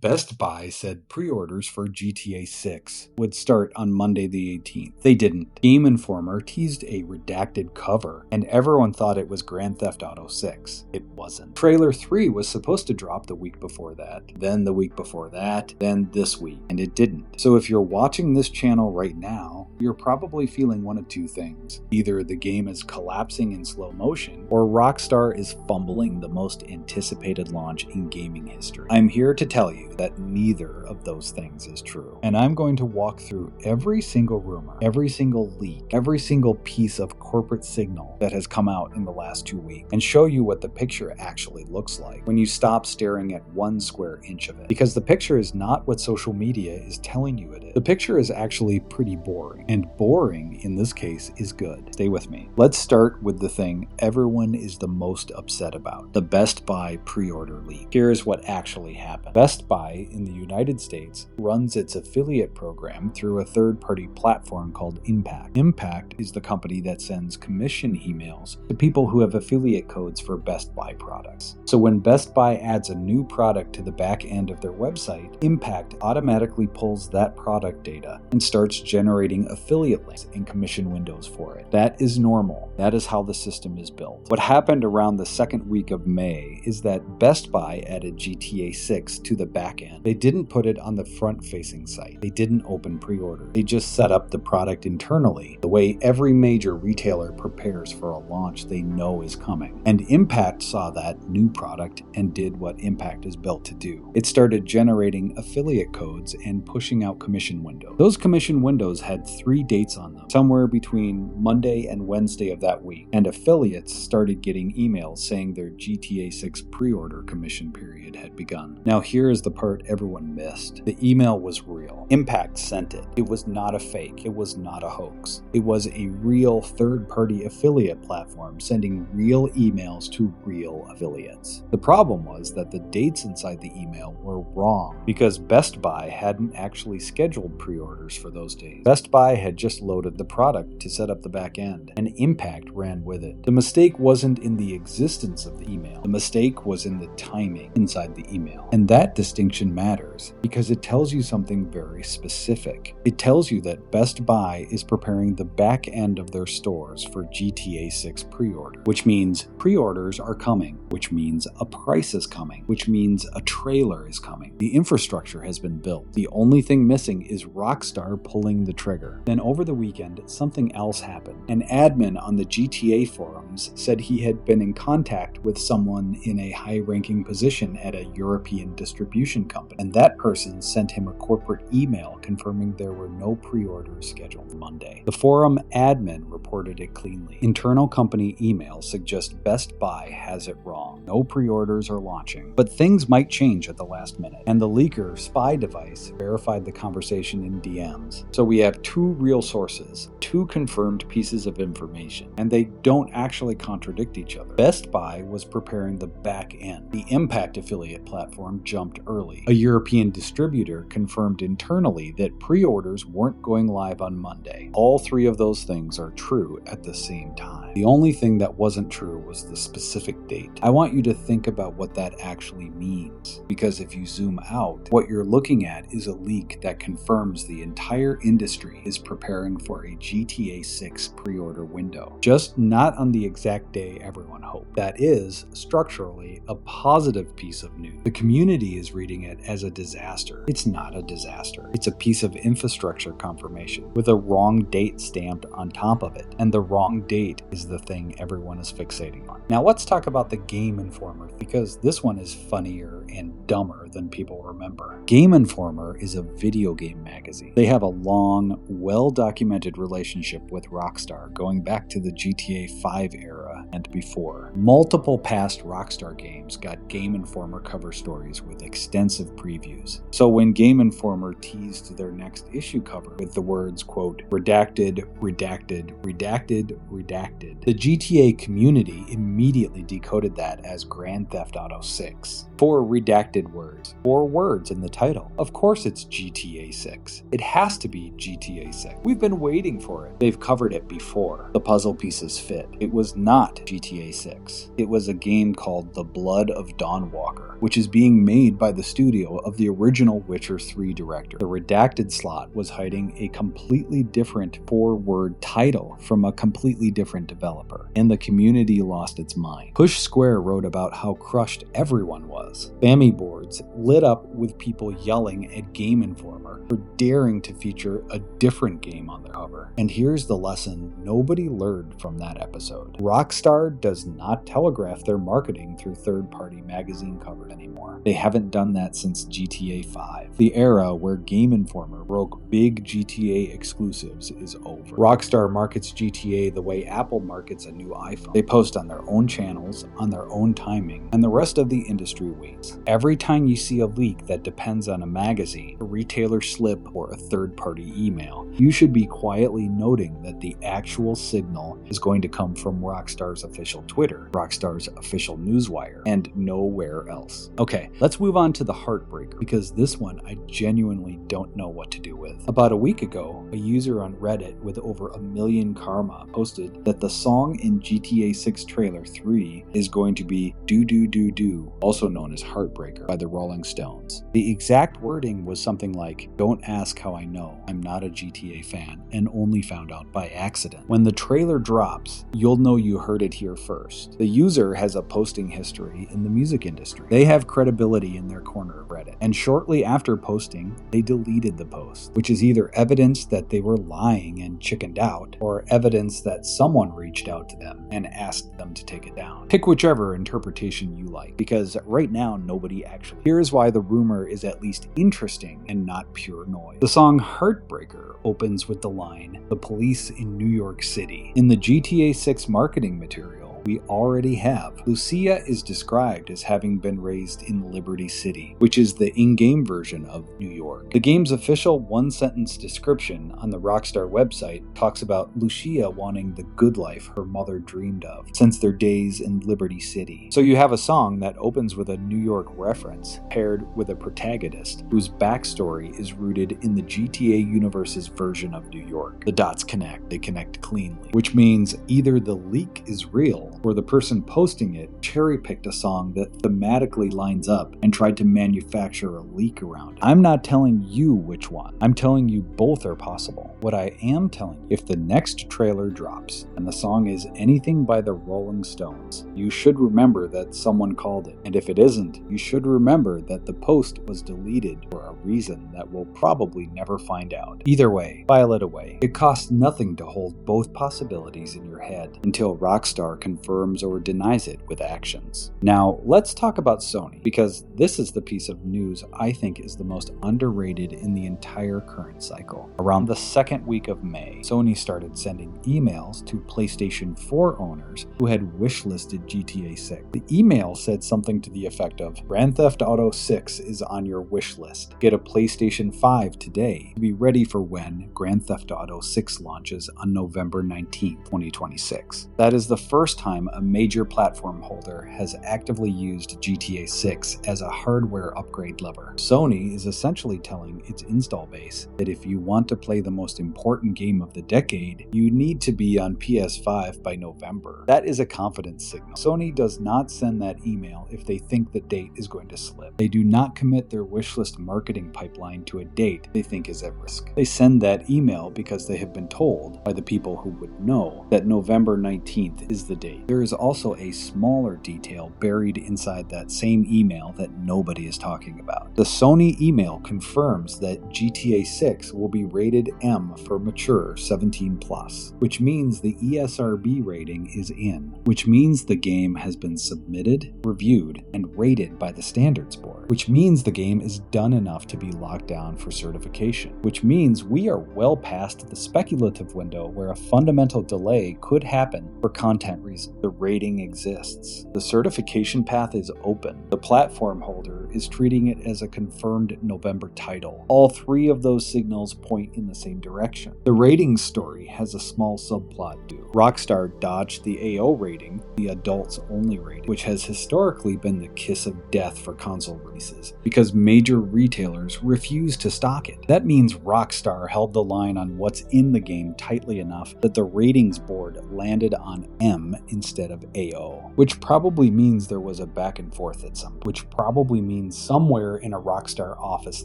Best Buy said pre-orders for GTA 6 would start on Monday the 18th. They didn't. Game Informer teased a redacted cover, and everyone thought it was Grand Theft Auto 6. It wasn't. Trailer 3 was supposed to drop the week before that, then the week before that, then this week, and it didn't. So if you're watching this channel right now, you're probably feeling one of two things. Either the game is collapsing in slow motion, or Rockstar is fumbling the most anticipated launch in gaming history. I'm here to tell you that neither of those things is true. And I'm going to walk through every single rumor, every single leak, every single piece of corporate signal that has come out in the last 2 weeks, and show you what the picture actually looks like when you stop staring at 1 square inch of it. Because the picture is not what social media is telling you it is. The picture is actually pretty boring, and boring in this case is good. Stay with me. Let's start with the thing everyone is the most upset about, the Best Buy pre-order leak. Here's what actually happened. Best Buy in the United States runs its affiliate program through a third-party platform called Impact. Impact is the company that sends commission emails to people who have affiliate codes for Best Buy products. So when Best Buy adds a new product to the back end of their website, Impact automatically pulls that product data and starts generating affiliate links and commission windows for it. That is normal. That is how the system is built. What happened around the second week of May is that Best Buy added GTA 6 to the back end. They didn't put it on the front-facing site. They didn't open pre-order. They just set up the product internally, the way every major retailer prepares for a launch they know is coming. And Impact saw that new product and did what Impact is built to do. It started generating affiliate codes and pushing out commission windows. Those commission windows had 3 dates on them, somewhere between Monday and Wednesday of that week, and affiliates started getting emails saying their GTA 6 pre-order commission period had begun. Now here is the part everyone missed. The email was real. Impact sent it. It was not a fake. It was not a hoax. It was a real third-party affiliate platform sending real emails to real affiliates. The problem was that the dates inside the email were wrong because Best Buy hadn't actually scheduled pre-orders for those days. Best Buy had just loaded the product to set up the back end, and Impact ran with it. The mistake wasn't in the existence of the email. The mistake was in the timing inside the email. And that distinction matters because it tells you something very specific. It tells you that Best Buy is preparing the back end of their stores for GTA 6 pre-order, which means pre-orders are coming, which means a price is coming, which means a trailer is coming. The infrastructure has been built. The only thing missing is Rockstar pulling the trigger. Then over the weekend, something else happened. An admin on the GTA forums said he had been in contact with someone in a high-ranking position at a European distribution company, and that person sent him a corporate email confirming there were no pre-orders scheduled Monday. The forum admin reported it cleanly. Internal company emails suggest Best Buy has it wrong. No pre-orders are launching, but things might change at the last minute, and the leaker Spy Device verified the conversation in DMs. So we have 2 real sources, 2 confirmed pieces of information, and they don't actually contradict each other. Best Buy was preparing the back end. The Impact affiliate platform jumped early. A European distributor confirmed internally that pre-orders weren't going live on Monday. All 3 of those things are true at the same time. The only thing that wasn't true was the specific date. I want you to think about what that actually means, because if you zoom out, what you're looking at is a leak that confirms the entire industry is preparing for a GTA 6 pre-order window. Just not on the exact day everyone hoped. That is, structurally, a positive piece of news. The community is reading it as a disaster. It's not a disaster. It's a piece of infrastructure confirmation with a wrong date stamped on top of it, and the wrong date is the thing everyone is fixating on. Now let's talk about the Game Informer, because this one is funnier and dumber than people remember. Game Informer is a video game magazine. They have a long, well-documented relationship with Rockstar going back to the GTA 5 era and before. Multiple past Rockstar games got Game Informer cover stories with extensive previews. So when Game Informer teased their next issue cover with the words, quote, redacted, redacted, redacted, redacted, the GTA community immediately decoded that as Grand Theft Auto 6. 4 redacted words. 4 words in the title. Of course it's GTA 6. It has to be GTA 6. We've been waiting for it. They've covered it before. The puzzle pieces fit. It was not GTA 6. It was a game called The Blood of Dawnwalker, which is being made by the studio of the original Witcher 3 director. The redacted slot was hiding a completely different 4-word title from a completely different developer, and the community lost its mind. Push Square wrote about how crushed everyone was. Spammy boards lit up with people yelling at Game Informer for daring to feature a different game on their cover. And here's the lesson nobody learned from that episode. Rockstar does not telegraph their marketing through third-party magazine covers anymore. They haven't done that since GTA 5. The era where Game Informer broke big GTA exclusives is over. Rockstar markets GTA the way Apple markets a new iPhone. They post on their own channels, on their own timing, and the rest of the industry waits. Every time you see a leak that depends on a magazine, a retailer slip, or a third-party email, you should be quietly noting that the actual signal is going to come from Rockstar's official Twitter, Rockstar's official newswire, and nowhere else. Okay, let's move on to the heartbreaker, because this one I genuinely don't know what to do with. About a week ago, a user on Reddit with over 1 million karma posted that the song in GTA 6 Trailer 3 is going to be Do Do Do Do, also known as Heartbreaker, by the Rolling Stones. The exact wording was something like, "Don't ask how I know, I'm not a GTA fan, and only found out by accident. When the trailer drops, you'll know you heard it here first." The user has a posting history in the music industry. They have credibility in their corner of Reddit, and shortly after posting, they deleted the post, which is either evidence that they were lying and chickened out, or evidence that someone reached out to them and asked them to take it down. Pick whichever interpretation you like, because right now nobody actually. Here's why the rumor is at least interesting and not pure noise. The song Heartbreaker opens with the line, "The police in New York City." In the GTA 6 marketing material, we already have. Lucia is described as having been raised in Liberty City, which is the in-game version of New York. The game's official one-sentence description on the Rockstar website talks about Lucia wanting the good life her mother dreamed of since their days in Liberty City. So you have a song that opens with a New York reference, paired with a protagonist whose backstory is rooted in the GTA universe's version of New York. The dots connect, they connect cleanly, which means either the leak is real, or the person posting it cherry-picked a song that thematically lines up and tried to manufacture a leak around it. I'm not telling you which one. I'm telling you both are possible. What I am telling you, if the next trailer drops and the song is anything by the Rolling Stones, you should remember that someone called it. And if it isn't, you should remember that the post was deleted for a reason that we'll probably never find out. Either way, file it away. It costs nothing to hold both possibilities in your head until Rockstar confirms or denies it with actions. Now, let's talk about Sony, because this is the piece of news I think is the most underrated in the entire current cycle. Around the second week of May, Sony started sending emails to PlayStation 4 owners who had wishlisted GTA 6. The email said something to the effect of, "Grand Theft Auto 6 is on your wish list. Get a PlayStation 5 today to be ready for when Grand Theft Auto 6 launches on November 19th, 2026. That is the first time a major platform holder has actively used GTA 6 as a hardware upgrade lever. Sony is essentially telling its install base that if you want to play the most important game of the decade, you need to be on PS5 by November. That is a confidence signal. Sony does not send that email if they think the date is going to slip. They do not commit their wishlist marketing pipeline to a date they think is at risk. They send that email because they have been told by the people who would know that November 19th is the date. There is also a smaller detail buried inside that same email that nobody is talking about. The Sony email confirms that GTA 6 will be rated M for mature 17+, which means the ESRB rating is in, which means the game has been submitted, reviewed, and rated by the Standards Board, which means the game is done enough to be locked down for certification, which means we are well past the speculative window where a fundamental delay could happen for content reasons. The rating exists. The certification path is open. The platform holder is treating it as a confirmed November title. All three of those signals point in the same direction. direction. The ratings story has a small subplot too. Rockstar dodged the AO rating, the adults only rating, which has historically been the kiss of death for console releases, because major retailers refuse to stock it. That means Rockstar held the line on what's in the game tightly enough that the ratings board landed on M instead of AO, which probably means there was a back and forth at some, which probably means somewhere in a Rockstar office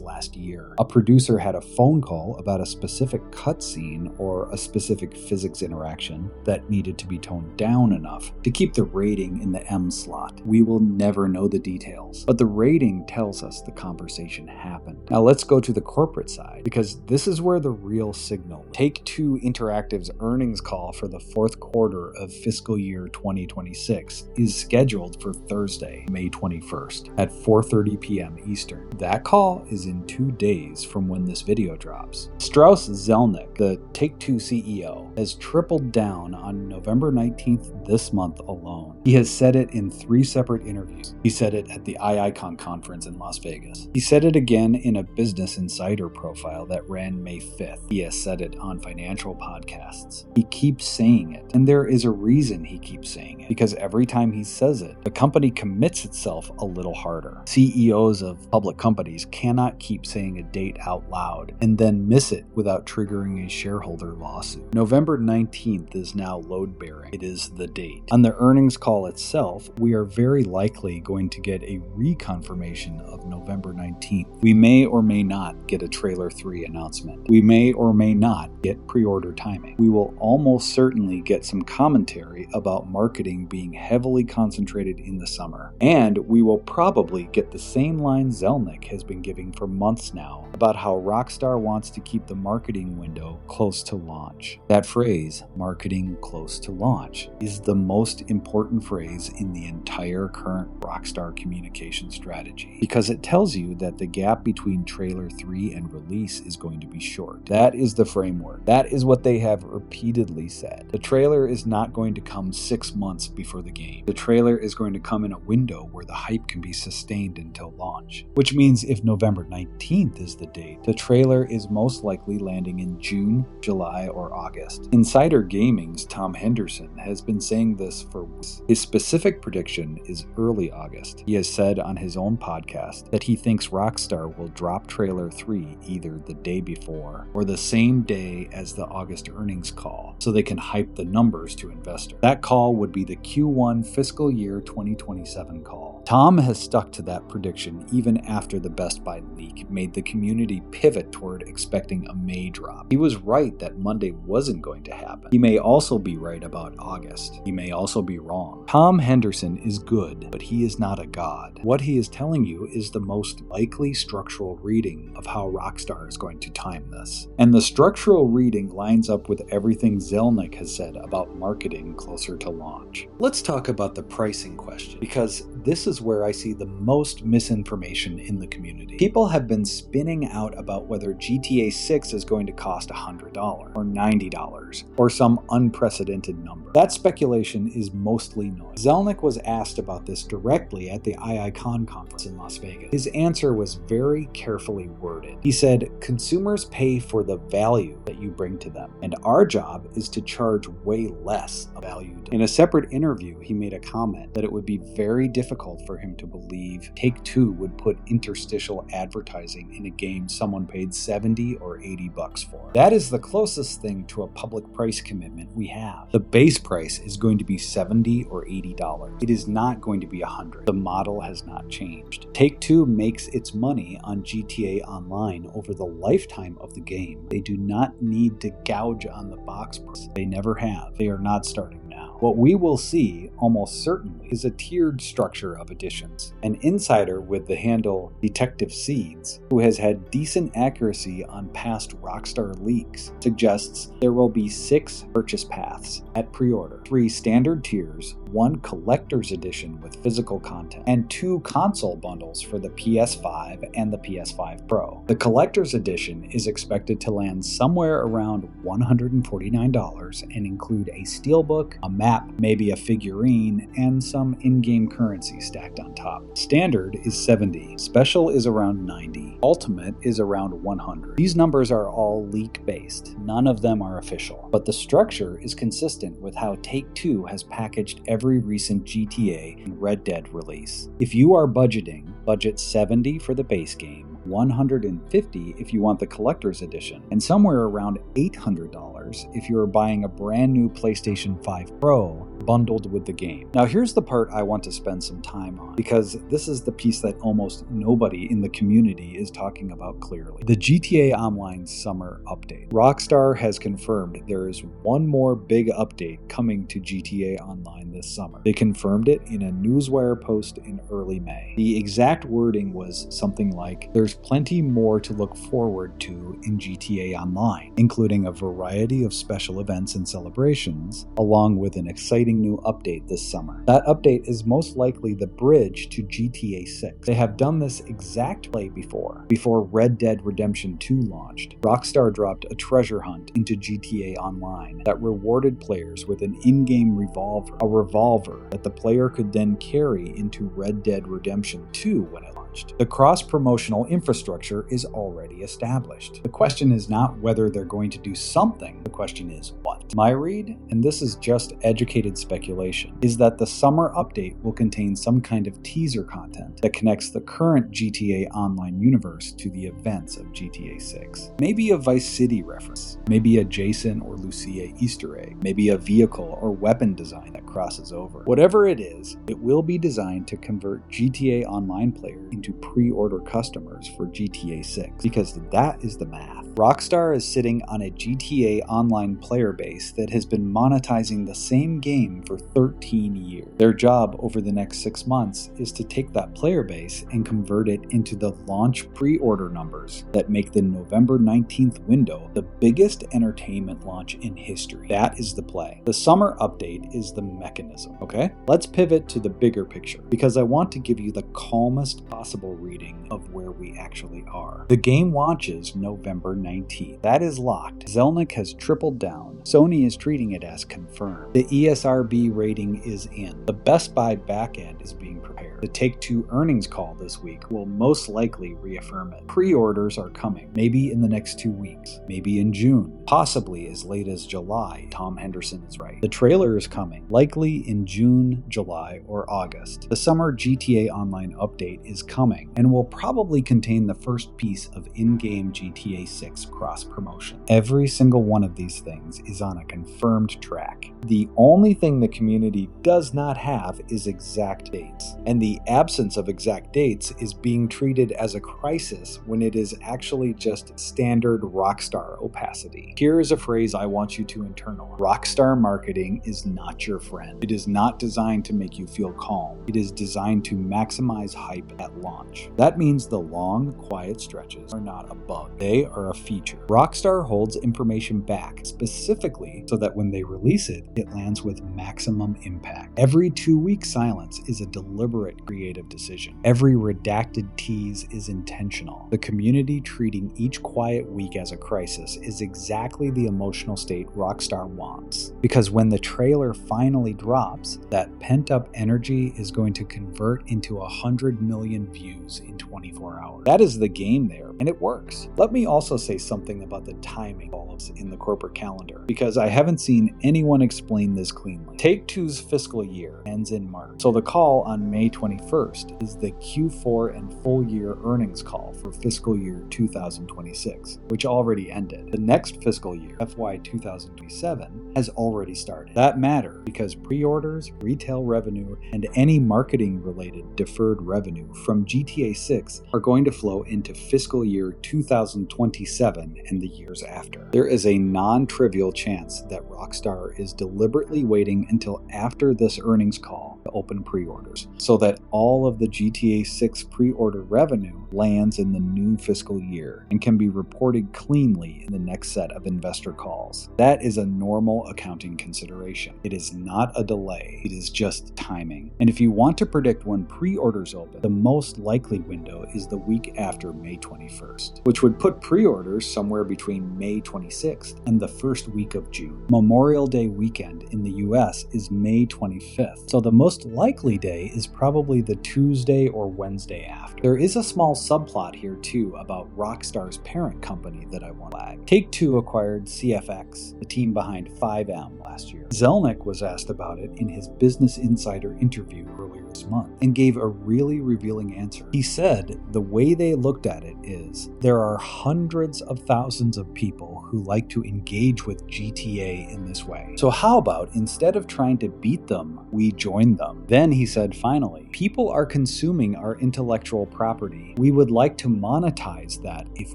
last year, a producer had a phone call about a specific cutscene or a specific physics interaction that needed to be toned down enough to keep the rating in the M slot. We will never know the details, but the rating tells us the conversation happened. Now let's go to the corporate side, because this is where the real signal. Take-Two Interactive's earnings call for the fourth quarter of fiscal year 2026 is scheduled for Thursday, May 21st at 4:30 p.m. Eastern. That call is in 2 days from when this video drops. Strauss Zelnick, the Take-Two CEO, has tripled down on November 19th this month alone. He has said it in 3 separate interviews. He said it at the IICON conference in Las Vegas. He said it again in a Business Insider profile that ran May 5th. He has said it on financial podcasts. He keeps saying it, and there is a reason he keeps saying it, because every time he says it, the company commits itself a little harder. CEOs of public companies cannot keep saying a date out loud and then miss it without triggering a shareholder lawsuit. November 19th is now load-bearing. It is the date. On the earnings call itself, we are very likely going to get a reconfirmation of November 19th. We may or may not get a Trailer 3 announcement. We may or may not get pre-order timing. We will almost certainly get some commentary about marketing being heavily concentrated in the summer. And we will probably get the same line Zelnick has been giving for months now about how Rockstar wants to keep the marketing window close to launch. That phrase, marketing close to launch, is the most important phrase in the entire current Rockstar communication strategy, because it tells you that the gap between Trailer 3 and release is going to be short. That is the framework. That is what they have repeatedly said. The trailer is not going to come 6 months before the game. The trailer is going to come in a window where the hype can be sustained until launch, which means if November 19th is the date, the trailer is most likely landing in June, July, or August. Insider Gaming's Tom Henderson has been saying this for weeks. His specific prediction is early August. He has said on his own podcast that he thinks Rockstar will drop Trailer 3 either the day before or the same day as the August earnings call, so they can hype the numbers to investors. That call would be the Q1 fiscal year 2027 call. Tom has stuck to that prediction even after the Best Buy leak made the community pivot toward expecting a May drop. He was right that Monday wasn't going to happen. He may also be right about August. He may also be wrong. Tom Henderson is good, but he is not a god. What he is telling you is the most likely structural reading of how Rockstar is going to time this. And the structural reading lines up with everything Zelnick has said about marketing closer to launch. Let's talk about the pricing question, because this is where I see the most misinformation in the community. People have been spinning out about whether GTA 6 is going to cost $100 or $90 or some unprecedented number. That speculation is mostly noise. Zelnick was asked about this directly at the IICON conference in Las Vegas. His answer was very carefully worded. He said, "Consumers pay for the value that you bring to them, and our job is to charge way less value." In a separate interview, he made a comment that it would be very difficult for him to believe Take-Two would put interstitial advertising in a game someone paid $70 or $80 for. That is the closest thing to a public price commitment we have. The base price is going to be $70 or $80. It is not going to be $100. The model has not changed. Take-Two makes its money on GTA Online over the lifetime of the game. They do not need to gouge on the box price. They never have. They are not starting now. What we will see, almost certainly, is a tiered structure of editions. An insider with the handle Detective Seeds, who has had decent accuracy on past Rockstar leaks, suggests there will be 6 purchase paths at pre-order. 3 standard tiers, one collector's edition with physical content, and 2 console bundles for the PS5 and the PS5 Pro. The collector's edition is expected to land somewhere around $149 and include a steelbook, a map, maybe a figurine, and some in-game currency stacked on top. Standard is $70, Special is around $90, Ultimate is around $100. These numbers are all leak-based, none of them are official, but the structure is consistent with how Take-Two has packaged every recent GTA and Red Dead release. If you are budgeting, budget $70 for the base game, $150 if you want the collector's edition, and somewhere around $800 if you are buying a brand new PlayStation 5 Pro bundled with the game. Now here's the part I want to spend some time on, because this is the piece that almost nobody in the community is talking about clearly. The GTA Online Summer Update. Rockstar has confirmed there is one more big update coming to GTA Online this summer. They confirmed it in a Newswire post in early May. The exact wording was something like, "There's plenty more to look forward to in GTA Online, including a variety of special events and celebrations, along with an exciting new update this summer." That update is most likely the bridge to GTA 6. They have done this exact play before Red Dead Redemption 2 launched. Rockstar dropped a treasure hunt into GTA Online that rewarded players with an in-game revolver, a revolver that the player could then carry into Red Dead Redemption 2 when it launched. The cross-promotional infrastructure is already established. The question is not whether they're going to do something, the question is what. My read, and this is just educated speculation, is that the summer update will contain some kind of teaser content that connects the current GTA Online universe to the events of GTA 6. Maybe a Vice City reference, maybe a Jason or Lucia Easter egg, maybe a vehicle or weapon design that crosses over. Whatever it is, it will be designed to convert GTA Online players into pre-order customers for GTA 6, because that is the math. Rockstar is sitting on a GTA Online player base that has been monetizing the same game for 13 years. Their job over the next 6 months is to take that player base and convert it into the launch pre-order numbers that make the November 19th window the biggest entertainment launch in history. That is the play. The summer update is the mechanism, okay? Let's pivot to the bigger picture, because I want to give you the calmest possible reading of where we actually are. The game launches November 19th. That is locked. Zelnick has tripled down. Sony is treating it as confirmed. The ESRB rating is in. The Best Buy backend is being prepared. The Take-Two earnings call this week will most likely reaffirm it. Pre-orders are coming, maybe in the next 2 weeks, maybe in June, possibly as late as July. Tom Henderson is right. The trailer is coming, likely in June, July, or August. The summer GTA Online update is coming and will probably contain the first piece of in-game GTA 6 cross-promotion. Every single one of these things is on a confirmed track. The only thing the community does not have is exact dates, and the absence of exact dates is being treated as a crisis when it is actually just standard Rockstar opacity. Here is a phrase I want you to internalize. Rockstar marketing is not your friend. It is not designed to make you feel calm. It is designed to maximize hype at launch. That means the long, quiet stretches are not a bug. They are a feature. Rockstar holds information back specifically so that when they release it, it lands with maximum impact. Every 2-week silence is a deliberate creative decision. Every redacted tease is intentional. The community treating each quiet week as a crisis is exactly the emotional state Rockstar wants. Because when the trailer finally drops, that pent-up energy is going to convert into 100 million views in 24 hours. That is the game there, and it works. Let me also say something about the timing of in the corporate calendar, because I haven't seen anyone explain this cleanly. Take-Two's fiscal year ends in March, so the call on May 21st is the Q4 and full year earnings call for fiscal year 2026, which already ended. The next fiscal year, FY 2027, has already started. That matters because pre-orders, retail revenue, and any marketing-related deferred revenue from GTA 6 are going to flow into fiscal year 2027 and the years after. There is a non-trivial chance that Rockstar is deliberately waiting until after this earnings call to open pre-orders, so that all of the GTA 6 pre-order revenue lands in the new fiscal year and can be reported cleanly in the next set of investor calls. That is a normal accounting consideration. It is not a delay, it is just timing. And if you want to predict when pre-orders open, the most likely window is the week after May 21st, which would put pre-orders somewhere between May 26th and the first week of June. Memorial Day weekend in the US is May 25th, so the most likely day is probably the Tuesday or Wednesday after. There is a small subplot here too about Rockstar's parent company that I want to flag. Take-Two acquired CFX, the team behind 5M, last year. Zelnick was asked about it in his Business Insider interview earlier this month and gave a really revealing answer. He said the way they looked at it is, there are hundreds of thousands of people who like to engage with GTA in this way. So how about instead of trying to beat them, we join them? Then he said, finally, people are consuming our intellectual property. We would like to monetize that if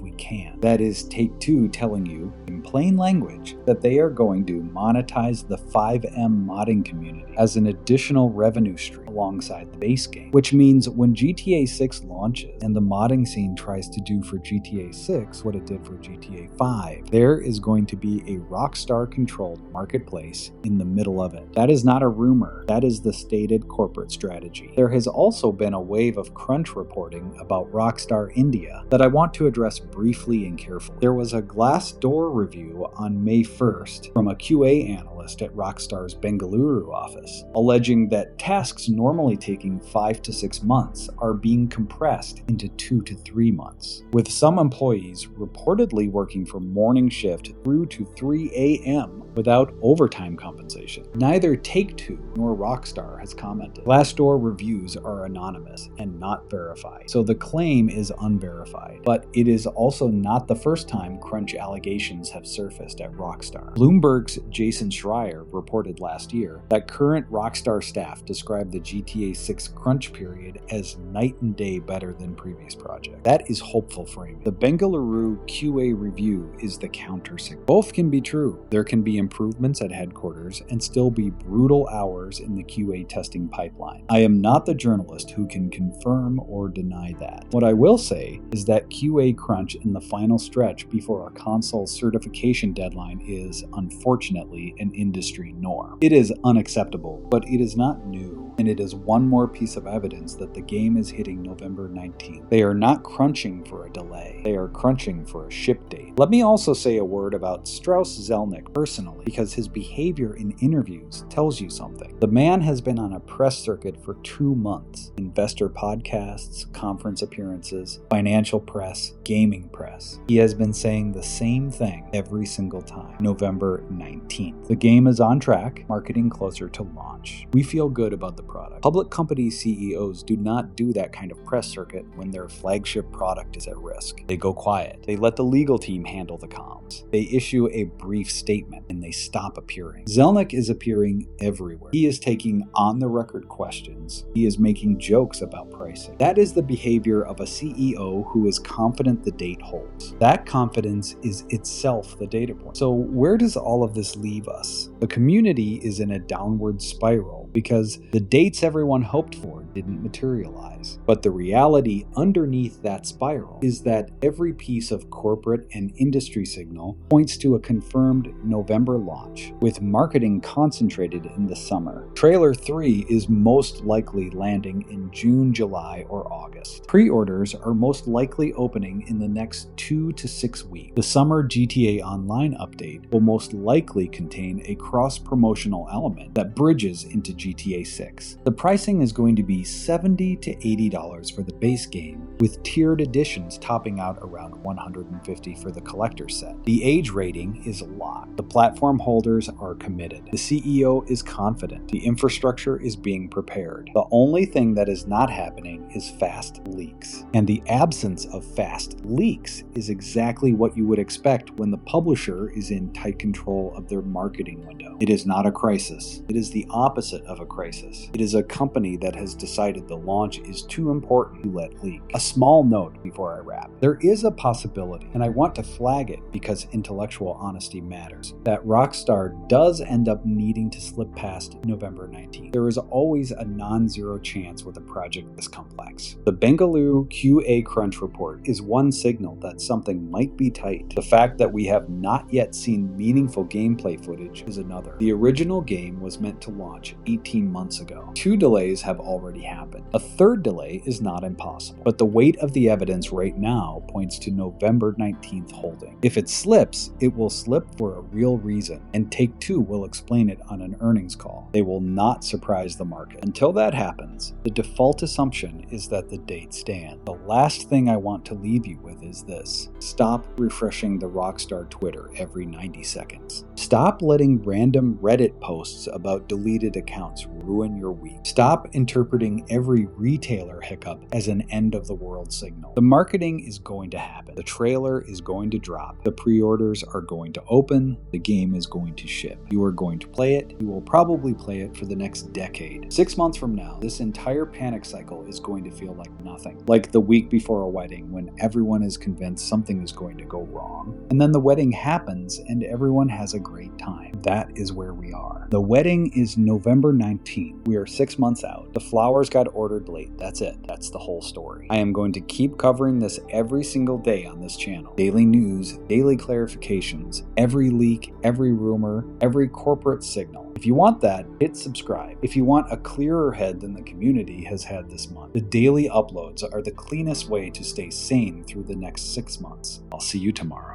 we can. That is Take-Two telling you, in plain language, that they are going to monetize the 5M modding community as an additional revenue stream alongside the base game. Which means when GTA 6 launches and the modding scene tries to do for GTA 6 what it did for GTA 5, there is going to be a Rockstar-controlled marketplace in the middle of it. That is not a rumor. That is the stated corporate strategy. There has also been a wave of crunch reporting about Rockstar India that I want to address briefly and carefully. There was a Glassdoor review on May 1st from a QA analyst at Rockstar's Bengaluru office, alleging that tasks normally taking 5 to 6 months are being compressed into 2 to 3 months, with some employees reportedly working from morning shift through to 3 a.m. without overtime compensation. Neither Take-Two nor Rockstar has commented. Glassdoor reviews are anonymous and not verified, so the claim is unverified. But it is also not the first time crunch allegations have surfaced at Rockstar. Bloomberg's Jason Schreier reported last year that current Rockstar staff described the GTA 6 crunch period as night and day better than previous projects. That is hopeful framing. The Bengaluru QA review is the countersignal. Both can be true. There can be improvements at headquarters and still be brutal hours in the QA testing pipeline. I am not the journalist who can confirm or deny that. What I will say is that QA crunch in the final stretch before a console certification deadline is, unfortunately, an industry norm. It is unacceptable, but it is not new, and it is one more piece of evidence that the game is hitting November 19th. They are not crunching for a delay. They are crunching for a ship date. Let me also say a word about Strauss Zelnick personally, because his behavior in interviews tells you something. The man has been on a press circuit for 2 months. Investor podcasts, conference appearances, financial press, gaming press. He has been saying the same thing every single time. November 19th. The game is on track, marketing closer to launch. We feel good about the product. Public company CEOs do not do that kind of press circuit when their flagship product is at risk. They go quiet. They let the legal team handle the comms. They issue a brief statement and they stop appearing. Zelnick is appearing everywhere. He is taking on-the-record questions. He is making jokes about pricing. That is the behavior of a CEO who is confident the date holds. That confidence is itself the data point. So where does all of this leave us? The community is in a downward spiral because the dates everyone hoped for didn't materialize. But the reality underneath that spiral is that every piece of corporate and industry signal points to a confirmed November launch, with marketing concentrated in the summer. Trailer 3 is most likely landing in June, July, or August. Pre-orders are most likely opening in the next 2 to 6 weeks. The summer GTA Online update will most likely contain a cross-promotional element that bridges into GTA 6. The pricing is going to be $70 to $80 for the base game, with tiered editions topping out around $150 for the collector set. The age rating is locked. The platform holders are committed. The CEO is confident. The infrastructure is being prepared. The only thing that is not happening is fast leaks. And the absence of fast leaks is exactly what you would expect when the publisher is in tight control of their marketing window. It is not a crisis. It is the opposite of a crisis. It is a company that has decided the launch is is too important to let leak. A small note before I wrap. There is a possibility, and I want to flag it because intellectual honesty matters, that Rockstar does end up needing to slip past November 19th. There is always a non-zero chance with a project this complex. The Bengaluru QA Crunch report is one signal that something might be tight. The fact that we have not yet seen meaningful gameplay footage is another. The original game was meant to launch 18 months ago. 2 delays have already happened. A third delay is not impossible, but the weight of the evidence right now points to November 19th holding. If it slips, it will slip for a real reason, and Take-Two will explain it on an earnings call. They will not surprise the market. Until that happens, the default assumption is that the date stands. The last thing I want to leave you with is this. Stop refreshing the Rockstar Twitter every 90 seconds. Stop letting random Reddit posts about deleted accounts ruin your week. Stop interpreting every retailer hiccup as an end-of-the-world signal. The marketing is going to happen. The trailer is going to drop. The pre-orders are going to open. The game is going to ship. You are going to play it. You will probably play it for the next decade. 6 months from now, this entire panic cycle is going to feel like nothing. Like the week before a wedding when everyone is convinced something is going to go wrong. And then the wedding happens and everyone has a great time. That is where we are. The wedding is November 19th. We are 6 months out. The flowers got ordered late. That's it. That's the whole story. I am going to keep covering this every single day on this channel. Daily news, daily clarifications, every leak, every rumor, every corporate signal. If you want that, hit subscribe. If you want a clearer head than the community has had this month, the daily uploads are the cleanest way to stay sane through the next 6 months. I'll see you tomorrow.